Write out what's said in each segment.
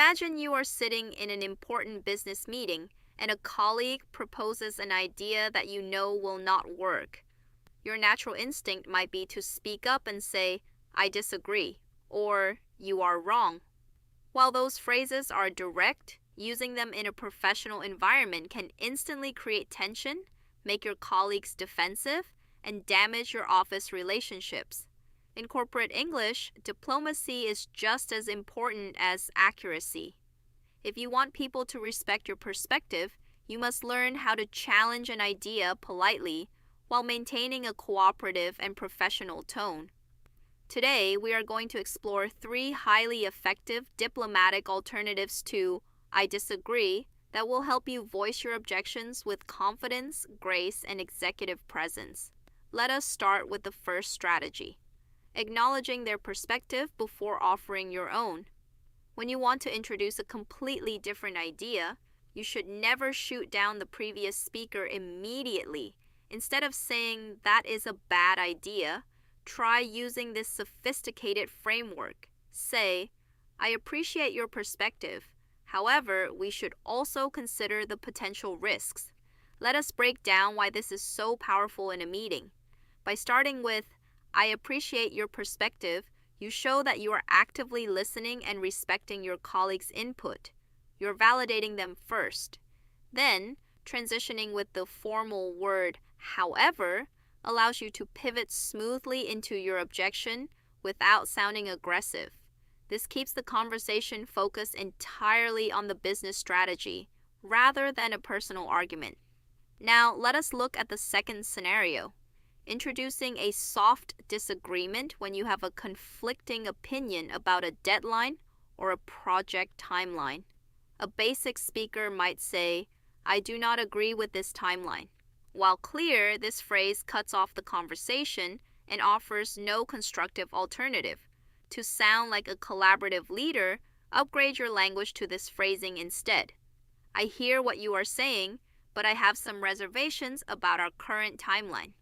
Imagine you are sitting in an important business meeting and a colleague proposes an idea that you know will not work. Your natural instinct might be to speak up and say, I disagree, or you are wrong. While those phrases are direct, using them in a professional environment can instantly create tension, make your colleagues defensive, and damage your office relationships. In corporate English, diplomacy is just as important as accuracy. If you want people to respect your perspective, you must learn how to challenge an idea politely while maintaining a cooperative and professional tone. Today, we are going to explore 3 highly effective diplomatic alternatives to I disagree that will help you voice your objections with confidence, grace, and executive presence. Let us start with the first strategy, acknowledging their perspective before offering your own. When you want to introduce a completely different idea, you should never shoot down the previous speaker immediately. Instead of saying that is a bad idea, try using this sophisticated framework. Say, I appreciate your perspective. However, we should also consider the potential risks. Let us break down why this is so powerful in a meeting. By starting with, I appreciate your perspective, you show that you are actively listening and respecting your colleagues' input. You're validating them first. Then, transitioning with the formal word, however, allows you to pivot smoothly into your objection without sounding aggressive. This keeps the conversation focused entirely on the business strategy, rather than a personal argument. Now, let us look at the second scenario. Introducing a soft disagreement when you have a conflicting opinion about a deadline or a project timeline. A basic speaker might say, I do not agree with this timeline. While clear, this phrase cuts off the conversation and offers no constructive alternative. To sound like a collaborative leader, upgrade your language to this phrasing instead. I hear what you are saying, but I have some reservations about our current timeline.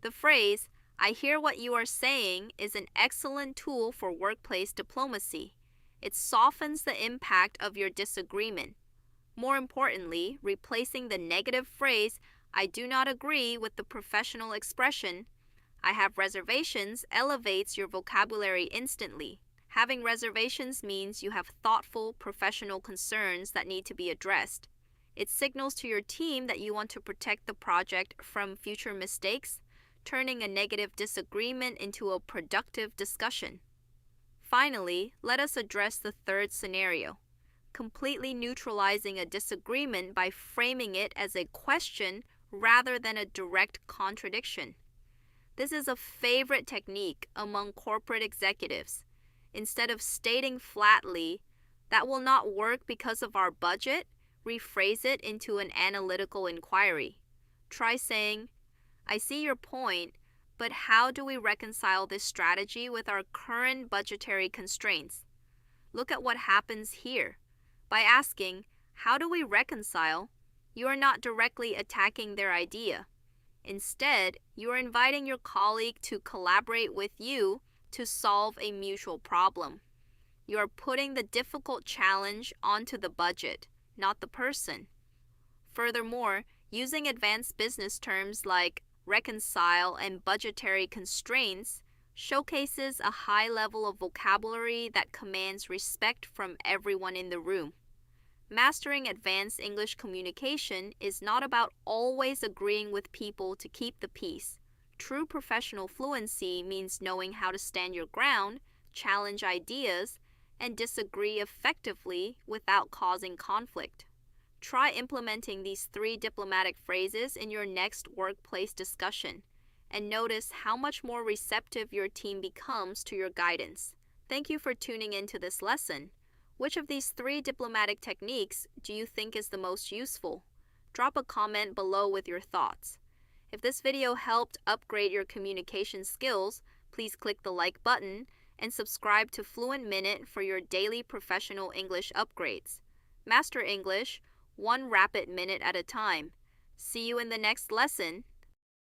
The phrase, I hear what you are saying, is an excellent tool for workplace diplomacy. It softens the impact of your disagreement. More importantly, replacing the negative phrase, I do not agree with the professional expression, I have reservations elevates your vocabulary instantly. Having reservations means you have thoughtful, professional concerns that need to be addressed. It signals to your team that you want to protect the project from future mistakes, turning a negative disagreement into a productive discussion. Finally, let us address the third scenario, completely neutralizing a disagreement by framing it as a question rather than a direct contradiction. This is a favorite technique among corporate executives. Instead of stating flatly, that will not work because of our budget, rephrase it into an analytical inquiry. Try saying, I see your point, but how do we reconcile this strategy with our current budgetary constraints? Look at what happens here. By asking, how do we reconcile? You are not directly attacking their idea. Instead, you are inviting your colleague to collaborate with you to solve a mutual problem. You are putting the difficult challenge onto the budget, not the person. Furthermore, using advanced business terms like reconcile and budgetary constraints showcases a high level of vocabulary that commands respect from everyone in the room. Mastering advanced English communication is not about always agreeing with people to keep the peace. True professional fluency means knowing how to stand your ground, challenge ideas, and disagree effectively without causing conflict. Try implementing these 3 diplomatic phrases in your next workplace discussion, and notice how much more receptive your team becomes to your guidance. Thank you for tuning into this lesson. Which of these 3 diplomatic techniques do you think is the most useful? Drop a comment below with your thoughts. If this video helped upgrade your communication skills, please click the like button and subscribe to Fluent Minute for your daily professional English upgrades. Master English, one rapid minute at a time. See you in the next lesson.